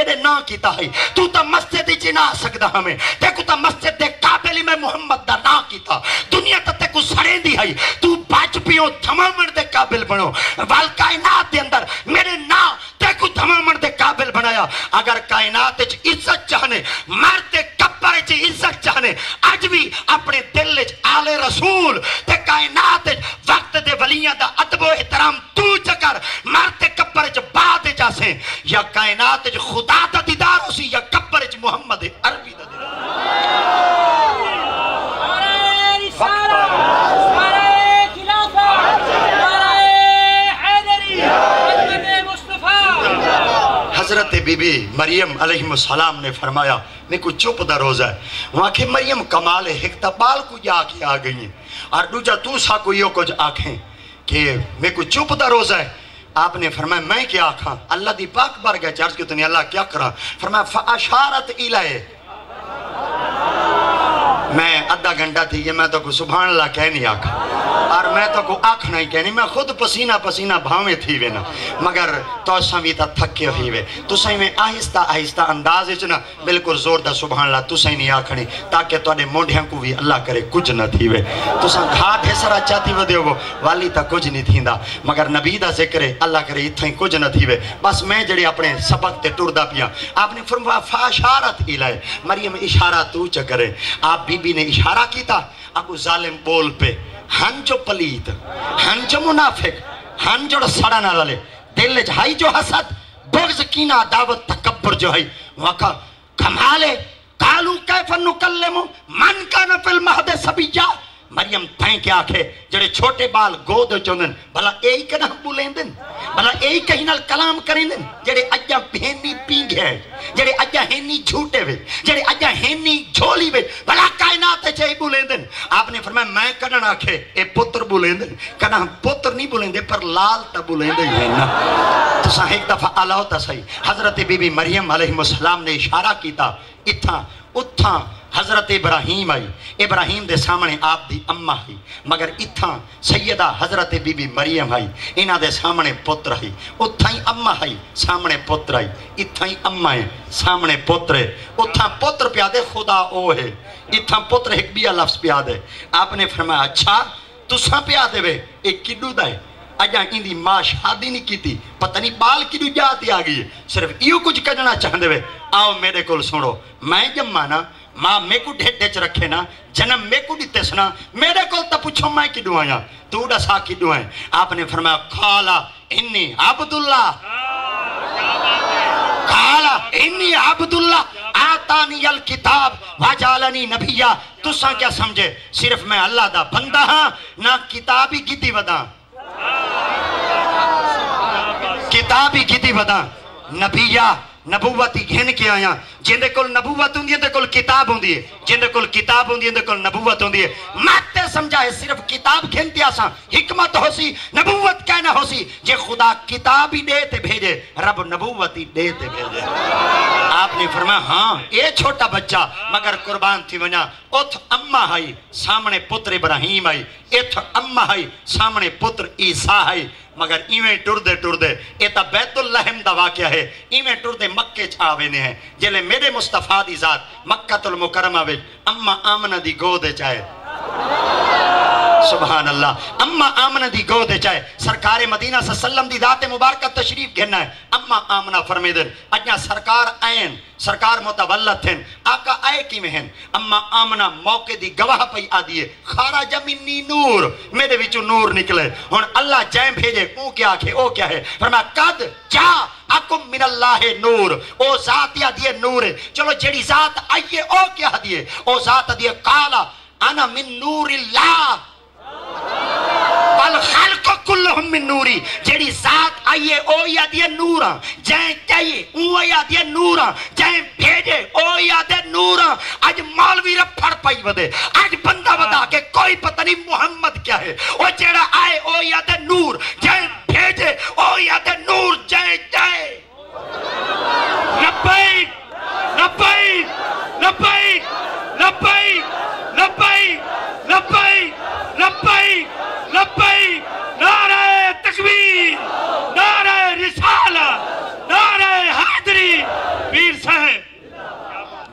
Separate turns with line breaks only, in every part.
میرے نا کیتا ہے تو تا مسجد ہی چنا سکدا ہمیں دیکھو تا مسجد دے قابل میں محمد دا نا کیتا دنیا تا تے کو سڑیں دی ہے تو بچ پیوں دھمامن دے قابل بنو وال کائنات دے اندر میرے نا تے کو دھمامن دے قابل بنایا اگر کائنات وچ عزت چاہنے مرتے کپر وچ عزت چاہنے اج بھی اپنے دل وچ آل رسول تے کائنات وقت دے ولیاں دا ادب و احترام تو چکر مرتے کپر وچ بعد جاسے یا کائنات وچ خدا دا دیدار ہوسی یا کپر وچ محمد عربی دا دیدار حضرت بی بی مریم علیہ السلام نے فرمایا میں کو چپ دا روزہ ہے وہاں کہ مریم کمال ہکتا بال کو جا کے آ گئی ہیں اور دوجہ تو سا کو یہ کچھ آنکھیں کہ میں کو چپ دا روزہ ہے آپ نے فرمایا میں کیا آنکھاں اللہ دی پاک بار گئے چارج کی تنی اللہ کیا کرا فرمایا فاشارت الہے میں ادھا گھنٹہ تھی یہ میں تو کو سبحان اللہ کہنی آکھا اور میں تو کو آنکھ نہیں کہنی میں خود پسینہ پسینہ بھاویں تھی وے نا مگر تو سوی تا تھکے ہوئی وے تو سہی میں آہستہ آہستہ انداز اچنا بالکل زور دا سبحان اللہ تو سہی نہیں آکھنی تاکہ تو نے مونڈیاں کو بھی اللہ کرے کچھ نہ تھی وے تو سہی گھاٹ ہے سرا چاہتی وہ دیو والی تا کچھ نہیں تھی دا مگر نبی دا ذکر اللہ کرے اتھائیں کچھ نہ تھی وے بس میں جڑے اپنے سبق تے ٹور دا پیا آپ نے فرمایا فاشارت الہے مریم اشارہ تو چکرے آپ بی بی نے اشارہ کیتا اکو ظالم بول پہ ہن جو پلیت ہن جو منافق ہن جو سڑا نہ لے دل جہائی جو حسد بغض کینہ دعوت تکبر جو ہے وقا کمالے قالو کیف نکلم من کان فی المہد صبیہ مریم تھائیں کیا آکھے جڑے چھوٹے بال گود چوندن بھلا ایک کنا بولیں دن بھلا ایک کہیں نال کلام کریں دن جڑے اجا ہینی پینگ ہے جڑے اجا ہینی جھوٹے وے جڑے اجا ہینی جھولی وے بھلا کائنات چاہی بولیں دن آپ نے فرمایا میں کنن آکھے اے پتر بولیں دن کنا پتر نہیں بولیں دے پر لال تا بولیں دے ہیں نا تو سا ایک دفعہ اللہ تا صحیح حضرت بی بی مریم علیہ السلام نے اشارہ کیتا اتھا حضرت ابراہیم آئی ابراہیم دے سامنے آپ دی اممہ آئی مگر اتھاں سیدہ حضرت بی بی مریم آئی انہ دے سامنے پتر آئی اتھاں اممہ آئی سامنے پتر آئی اتھاں اممہ آئی سامنے پتر ہے اتھاں پتر پیادے خدا او ہے اتھاں پتر ایک بیا لفظ پیادے آپ نے فرمایا اچھا تو ساں پیادے وے ایک کڈو دائے اجا اندی ماں شادی نہیں کی تھی پتہ نہیں بال کی دو جاتی آگئی ہے صرف ایو کچھ کرنا چاہندے وے آؤ میرے کول سنو میں جمعنا ماں میں کو ڈھچ رکھے نا جنم میں کو دیتے سنا میرے کول تا پوچھو میں کی دو آیا تو دا سا کی دو آئیں آپ نے فرمایا قالا انی عبداللہ قالا انی عبداللہ آتانی الکتاب وجالنی نبیہ تو ساں کیا سمجھے صرف میں اللہ دا بندہ ہاں نہ کتابی گیتی ودا کتابی گیتی ودا نبیہ نبوتی گھن کے آیا جن دے کل نبوت ہوں دے کل کتاب ہوں دیئے جن دے کل کتاب ہوں دے کل نبوت ہوں دیئے ماتے سمجھائے صرف کتاب گھن دیا سا حکمت ہو سی نبوت کہنا ہو سی جے خدا کتابی دیتے بھیجے رب نبوتی دیتے بھیجے آپ نے فرمایا ہاں اے چھوٹا بچہ مگر قربان تھی ونیا اتھ اممہ آئی سامنے پتر ابراہیم آئی اتھ اممہ آئی سامنے پتر عیسیٰ آئی مگر ایویں ٹر دے ایتا بیت اللحم دا واقعہ ہے ایویں ٹر دے مکے چاہوے نے ہیں جلے میرے مصطفیٰ دی ذات مکہ المکرمہ وچ اما آمنہ دی گودے چاہے سبحان اللہ اما آمنہ دی گودے چاہے سرکار مدینہ صلی اللہ علیہ وسلم دی ذات مبارکہ تشریف گھننا ہے اما آمنہ فرمے دن اجنا سرکار آئین سرکار متولد ہیں آقا آئے کی میں ہیں اما آمنہ موقع دی گواہ پئی آدیے خارج منی نور میرے وچو نور نکلے ہن اللہ جائیں بھیجے او کیا ہے او کیا ہے فرمایا قد جا اکم من اللہ نور او ذات یا دیئے نور ہے چلو جڑی ذات آئیے او کیا دیئے او ذات دیئے قالا انا من نور اللہ والخلق کلہم من نوری جڑی ذات آئیے او یا دیئے نورا جائیں چاہیے او یا دیئے نورا جائیں بھیجے او یا دیئے نورا آج مولوی رب پھڑ پائی ودے آج بندہ ودا کہ کوئی پتہ نہیں محمد کیا ہے او جڑا آئے او یا دیئے نور جائیں بھیجے او یا دیئے نور جائیں جائیں لبائک لبائک لبائک لبائک لبائک لبائک لبائک لبائک نعرہ تکبیر نعرہ رسالہ نعرہ حیدری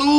2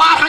12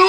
2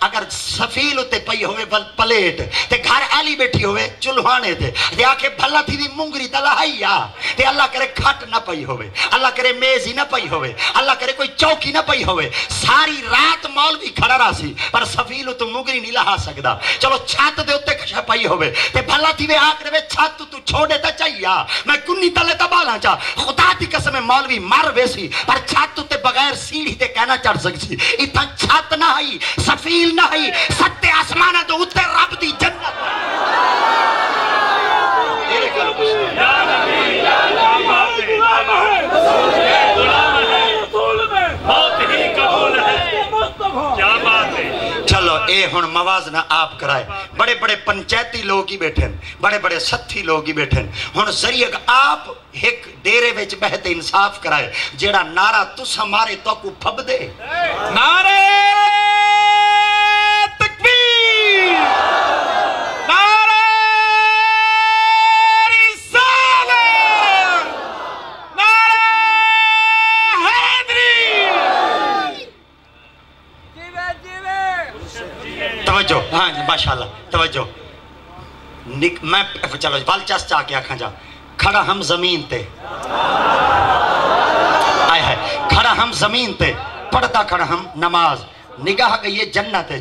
اگر سفیل اتے پئی ہوئے پلیٹ تے گھر آلی بیٹھی ہوئے چلوانے تے آکھے بھلا تھی دی مونگری تلہائی تے اللہ کرے کھٹ نہ پئی ہوئے، اللہ کرے میزی نہ پئی ہوئے، اللہ کرے کوئی چوکی نہ پئی ہوئے، ساری رات مولوی کھڑا رہا سی پر سفیل تو مونگری نہیں لہا سکدا، چلو چھت دے اتے کھشا پئی ہوئے تے بھلا تھی وے آکھ رہے چھت تو چھوڑے تا چاہیا میں کنی تلے تبالا چاہ خدا دی قسم مولوی مر ویسی پر چھت تے بغیر سیڑھی تے کہنا چڑھ سکسی اتنا چھت نہ ہی سفیل نہ ہی ستے آسمانہ تو اتے رب دی جنت تیرے کل کچھ نہیں یا نبی یا نبی غلام ہے بہت ہی قبول ہے کیا بات ہے۔ چلو اے ہن موازنہ آپ کرائے، بڑے بڑے پنچایتی لوگ ہی بیٹھیں، بڑے بڑے ستھی لوگ ہی بیٹھیں، ہن ذریعہ آپ ایک ڈیرے وچ بہت انصاف کرائے جیڑا نعرہ تس ہمارے تو کو پھب دے نعرہ تکبیر نعرہ رسالت نعرہ حیدری توجہ ہاں جی ماشاءاللہ توجہ میں چلو والچس چاہ کے آکھاں جا کھڑا ہم زمین تے آئے ہے کھڑا ہم زمین تے پڑھتا کھڑا ہم نماز نگاہ گئی ہے جنت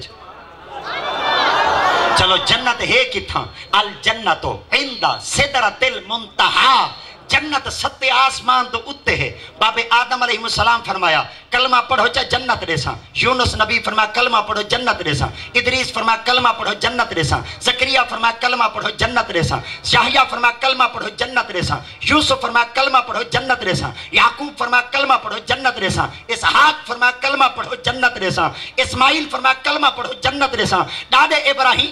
چلو جنت ہے کتھاں الجنتو عند سدرۃ المنتہا جنت ستے آسمان تو اتے ہے باب آدم علیہ السلام فرمایا کلمہ پڑھو چا جنت ریساں یونس نبی فرمایا کلمہ پڑھو جنت ریساں ادریس فرمایا کلمہ پڑھو جنت ریساں زکریہ فرمایا کلمہ پڑھو جنت ریساں یحییٰ فرمایا کلمہ پڑھو جنت ریساں یوسف فرمایا کلمہ پڑھو جنت ریساں یعقوب فرمایا کلمہ پڑھو جنت ریساں اسحاق فرمایا کلمہ پڑھو جنت ریساں اسماعیل فرمایا کلمہ پڑھو جنت ریساں ڈاڈے ابراہیم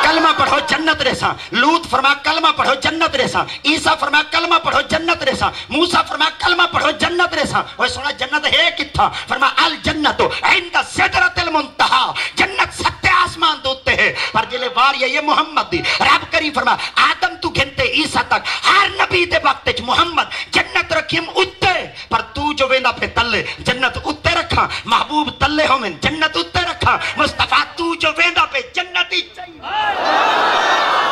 کلمہ پڑھو جنت ریساں لوط فرمایا کلمہ پڑھو جنت ریساں عیسیٰ فرمایا کلمہ پڑھو جنت ریساں موسیٰ فرمایا کلمہ پڑھو جنت ریساں وہ سنا جنت ہے کتھا فرمایا الجنت عند سدرۃ المنتہا جنت ستے آسمان دوتے ہے پر جلے واری یہ محمد دی رب کریم فرمایا آدم تو گھنتے عیسیٰ تک ہر نبی دے وقت محمد جنت رکھیم اتے پر تو جو ویندہ پہ تلے جنت اتے رکھا محبوب تلے ہو میں جنت اتے رکھا مصطفیٰ تو جو ویندہ پہ جنت ہی چاہیے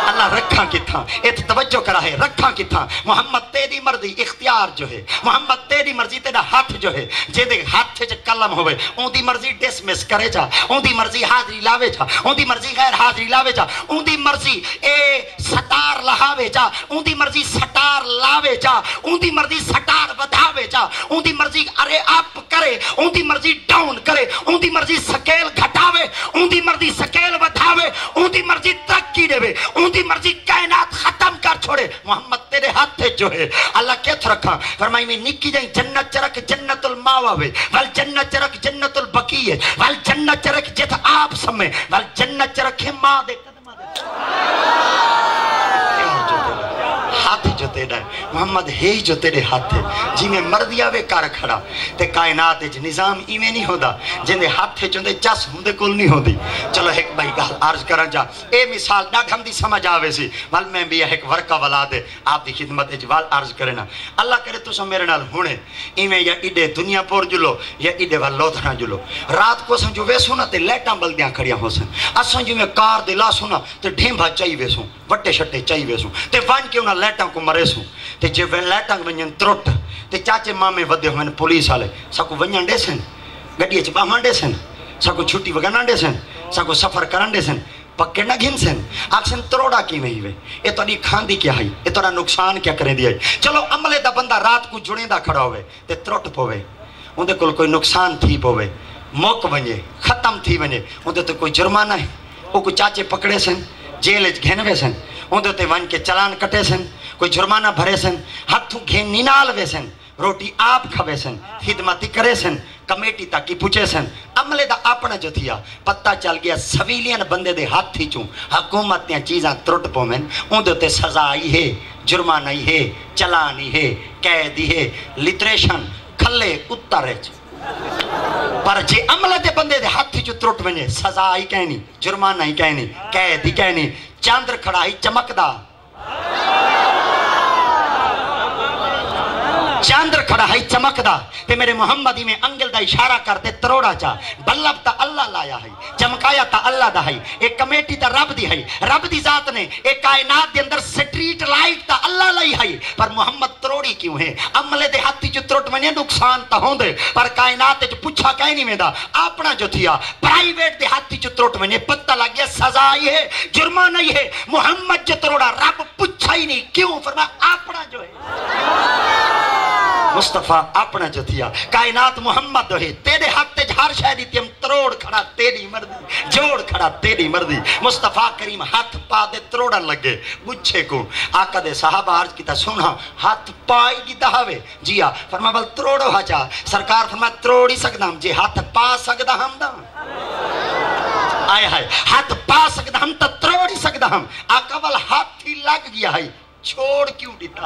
اللہ رکھا کتھا ایت توجہ کرا ہے رکھا کتھا محمد تیری مرضی اختیار جو ہے محمد تیری مرضی تیرا ہاتھ جو ہے جے دے ہاتھ چ کلم ہوئے اون دی مرضی ڈسمس کرے جا اون دی مرضی حاضری لاوے جا اون دی مرضی غیر حاضری لاوے جا اون دی مرضی اے سٹار لہاوے جا اون دی مرضی سٹار لاوے جا اون دی مرضی سٹار بدھاوے جا اون دی مرضی ارے اپ کرے اون دی مرضی ڈاؤن کرے اون دی مرضی سکیل گھٹاوے اون دی مرضی سکیل بدھاوے اون دی مرضی ترقی دے اون دی مرضی کائنات ختم کر چھوڑے محمد تیرے ہاتھ جو ہے اللہ کیت رکھا فرمائی میں نکی جائیں جنت چرک جنت الماوہ وے وال جنت چرک جنت البقی ہے وال جنت چرک جت آپ سمیں وال جنت چرک ماں دے قدمہ دے ہاتھ جو تیرا ہے محمد ہے جو تیرے ہاتھ ہے جی میں مردیا وے کار کھڑا تے کائنات جو نظام ایویں نہیں ہوتا جن دے ہاتھ جو دے چس ہوں دے کل نہیں ہوتی چلو ایک بھائی گال عرض کرا جا اے مثال ڈاک ہم دی سمجھ آوے سی وال میں بھی ایک ورکہ والا دے آپ دی خدمت اجوال عرض کرنا اللہ کرے تو سو میرے نال ہونے ایویں یا ایڈے دنیا پور جلو یا ایڈے وال لوتھنا جلو رات کو سن جو وے سونا تے لیٹاں بلدیاں کھڑیاں ہو سن اسن جو میں کار دے لا سونا تے ڈھیمبا چاہی وے سوں وٹے شٹے چاہی وے سوں تے وان کے انہاں لیٹاں کو مرے سوں تے جے وے لیٹاں ونجن ترٹ تے چاچے مامے ودے ہوئے پولیس والے سکو ونجن دے سن گڈی چ باہن دے سن سکو چھٹی وگنن دے سن سکو سفر کرن دے سن پکے نہ گھن سن آکسن تروڑا کی نہیں ہوئے یہ تو کھاندی کیا ہے یہ تو نقصان کیا کریں دیا ہے چلو عملے دا بندہ رات کو جڑیں دا کھڑا ہوئے تے ترٹ پوے ان دے کوئی نقصان تھی پوے موک ونجے ختم تھی ونجے ان دے تو کوئی جرمانہ ہے وہ کوئی چاچے پکڑے سن جیل گھنوے سن ان دے ون کے چلان کٹے سن کوئی جرمانہ بھرے سن ہتھوں گھن نینال وے سن روٹی آپ کھوے سن خدمتی کرے سن کمیٹی تاکی پوچھے سن عملے دا اپنا جو تھیا پتہ چل گیا سویلین بندے دے ہاتھ تھی چوں حکومت نے چیزاں ترٹ پومن ان دے سزا ہی ہے جرمانہ ہی ہے چلان ہی ہے قید ہی ہے لٹریشن کھلے اتارے پر جے عملے دے بندے دے ہاتھ تھی جو ترٹ ونجے سزا ہی کہنی جرمانہ ہی کہنی قید ہی کہنی چاندر کھڑا ہی چمکدا چاندر کھڑا تروڑا ہے چمکدا تے میرے محمد ہی میں انگل دا اشارہ کرتے تروڑا چا بلب تا اللہ لایا ہے چمکایا تا اللہ دا ہے ایک کمیٹی تا رب دی ہے رب دی ذات نے ایک کائنات دے اندر سٹریٹ لائٹ تا اللہ لائی ہے پر محمد تروڑی کیوں ہے عملے دے ہاتھی جو تروٹ میں نقصان تا ہوں دے پر کائنات جو پوچھا کہیں نہیں میں دا اپنا جو تھیا پرائیویٹ دے ہاتھی جو تروٹ میں پتہ لگ گیا سزا ہی ہے جرمہ نہیں ہے محمد جو تروڑا رب پوچھا ہی نہیں کیوں فرمایا اپنا جو ہے مصطفیٰ اپنا جو تھیا کائنات محمد جو ہے تیرے حق تے ہر شہدی تیم تروڑ کھڑا تیری مردی جوڑ کھڑا تیری مردی مصطفیٰ کریم ہاتھ پا دے تروڑن لگے بچھے کو آقا دے صحابہ عرض کی تا سنہا ہاتھ پائی کی دہاوے جیا فرما بل تروڑو ہاچا سرکار فرما تروڑی سکتا ہم جے ہاتھ پا سکتا ہم دا آئے ہائے ہاتھ پا سکتا ہم تا تروڑی سکتا ہم آقا بل ہاتھ ہی لگ گیا ہے چھوڑ کیوں دیتا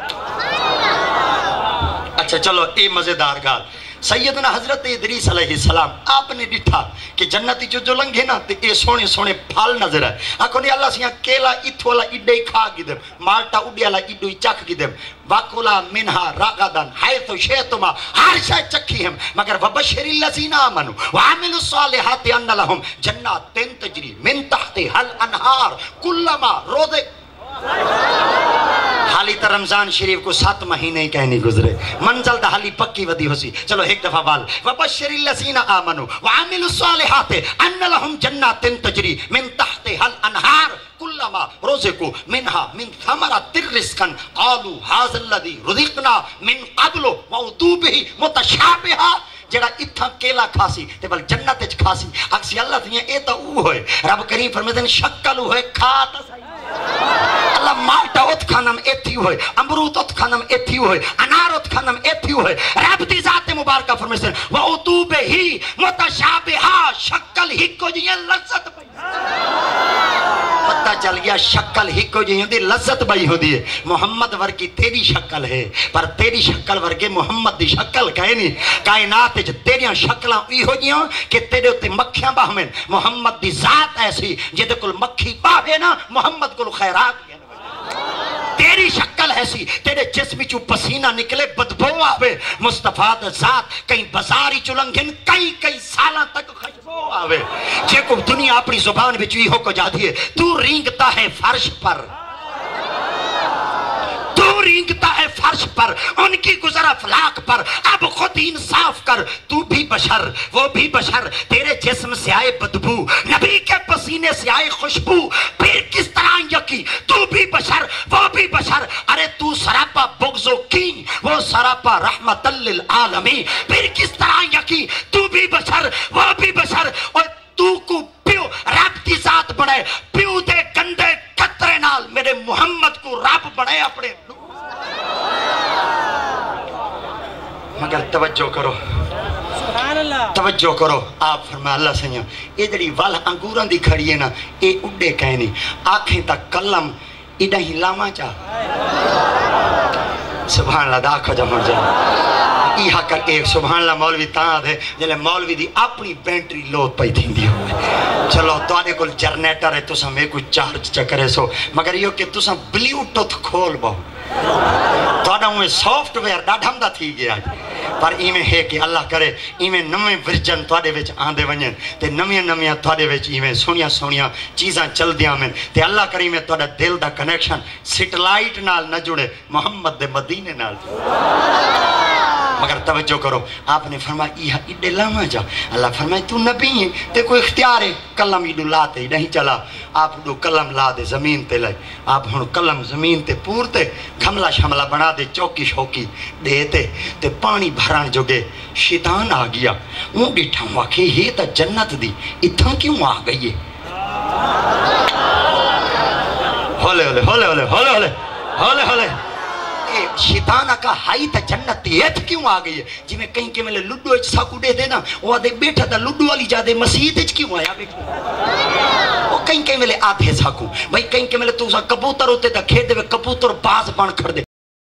اچھا چلو اے مزیدار گال سیدنا حضرت ادریس علیہ السلام آپ نے ڈٹھا کہ جنتی جو لنگے نا تے اے سونے سونے پھال نظر ہے آکھو نے اللہ سیاں کیلا اتھو والا اڈے کھا گی دم مالٹا اڈے والا اڈو چک گی دم واکولا منہا راغدن حیث شیطما ہر شے چکھی ہم مگر وبشر الذین آمنوا وعملوا الصالحات ان لهم جنات تجری من تحتها الانہار کلما روزے حالی تا رمضان شریف کو 7 مہینے ہی کہنی گزرے منزل تا حالی پکی ودی ہو سی چلو ایک دفعہ بال وبشر الذین آمنوا وعملوا الصالحات ان لهم جنات تجری من تحتها الانہار کلما رزقوا منها من ثمرات رزقا قالوا هذا الذي رزقنا من قبل وأتوا به متشابها جڑا اتھا کیلا کھاسی تے بل جنت اچ کھاسی اکسی اللہ تھیاں اے تا او ہوئے رب کریم فرمیدن شکل ہوئے کھاتا سائی اللہ مالٹا ات کھانم ایتھی ہوئے امروت ات کھانم ایتھی ہوئے انار ات کھانم ایتھی ہوئے رب دی ذات مبارکہ فرمیدن وَأُتُوا بِهِ مُتَشَابِهَا شکل ہی کو جیئے لذت پئی پتہ چل گیا شکل ہی کو جیئے دی لذت بئی ہو دیئے محمد ورگی تیری شکل ہے پر تیری شکل ورگے محمد دی شکل کہے نہیں کائنات جو تیریاں شکلاں ای ہو جیاں کہ تیرے ہوتے مکھیاں باہمیں محمد دی ذات ایسی جیدے کل مکھی باہے نا محمد کل خیرات گیا تیری شکل ایسی تیرے جسمی چو پسینہ نکلے بدبو آوے مصطفیٰ دا ذات کہیں بزاری چلنگن کئی سالہ تک خوشبو آوے جے کو دنیا اپنی زبان بچوئی ہو کو جا دیئے تو رینگتا ہے فرش پر رینگتا ہے فرش پر ان کی گزر افلاق پر اب خود انصاف کر تو بھی بشر وہ بھی بشر تیرے جسم سے آئے بدبو نبی کے پسینے سے آئے خوشبو پھر کس طرح یقین تو بھی بشر وہ بھی بشر ارے تو سراپا بغض و کین وہ سراپا رحمت للعالمین پھر کس طرح یقین تو بھی بشر وہ بھی بشر اور تو کو پیو رب کی ذات بڑھے پیو دے گندے قطرے نال میرے محمد کو رب بڑھے اپنے مگر توجہ کرو توجہ کرو آپ فرمایا اللہ سیاں یہ جڑی وال انگوران دی کھڑی ہے نا اے اڈے کہنی آنکھیں تک کلم ایڈا ہی لاما چاہ سبحان اللہ دا کھجا مر جائے ایہا کر ایک سبحان اللہ مولوی تاں دے جلے مولوی دی اپنی بینٹری لوت پئی تھی دی ہوئے چلو تو آنے کل جرنیٹر ہے تو سا میں کوئی چارج چکرے سو مگر یہ کہ تو سا بلیوٹوتھ کھول باؤ تو آنا ہوئے سافٹ ویئر ڈاڑھم دا تھی گیا پر ایمیں ہے کہ اللہ کرے ایمیں نمیں ورجن توڑے ویچ آندے ونجن تے نمیاں توڑے ویچ ایمیں سونیاں چیزاں چل دیا میں تے اللہ کرے ایمیں توڑا دل دا کنیکشن سیٹلائٹ نال نہ جڑے محمد دے مدینے نال مگر توجہ کرو آپ نے فرمایا یہ اڈے لاما جا اللہ فرمایا تو نبی ہے تے کوئی اختیار ہے کلم اڈو لاتے ہی نہیں چلا آپ اڈو کلم لا دے زمین تے لائے آپ ہن کلم زمین تے پورتے گھملا شملہ بنا دے چوکی شوکی دیتے تے پانی بھران جو گے شیطان آ گیا اون ڈیٹھا ہوا کہ یہ تا جنت دی اتھا کیوں آ گئی ہے ہولے ہولے ہولے ہولے ہولے ہولے ہولے ہولے شیطانہ کا ہائی تا جنت تیت کیوں آ گئی ہے جی میں کہیں کہ میں لڈو اچھ ساکو دے دینا وہ دیکھ بیٹھا تا لڈو والی جا دے مسیح اچھ کیوں آیا بیٹھا وہ کہیں کہ میں آدھے ساکو بھائی کہیں کہ میں تو کبوتر ہوتے تا کھیت دے کبوتر باز بان کر دے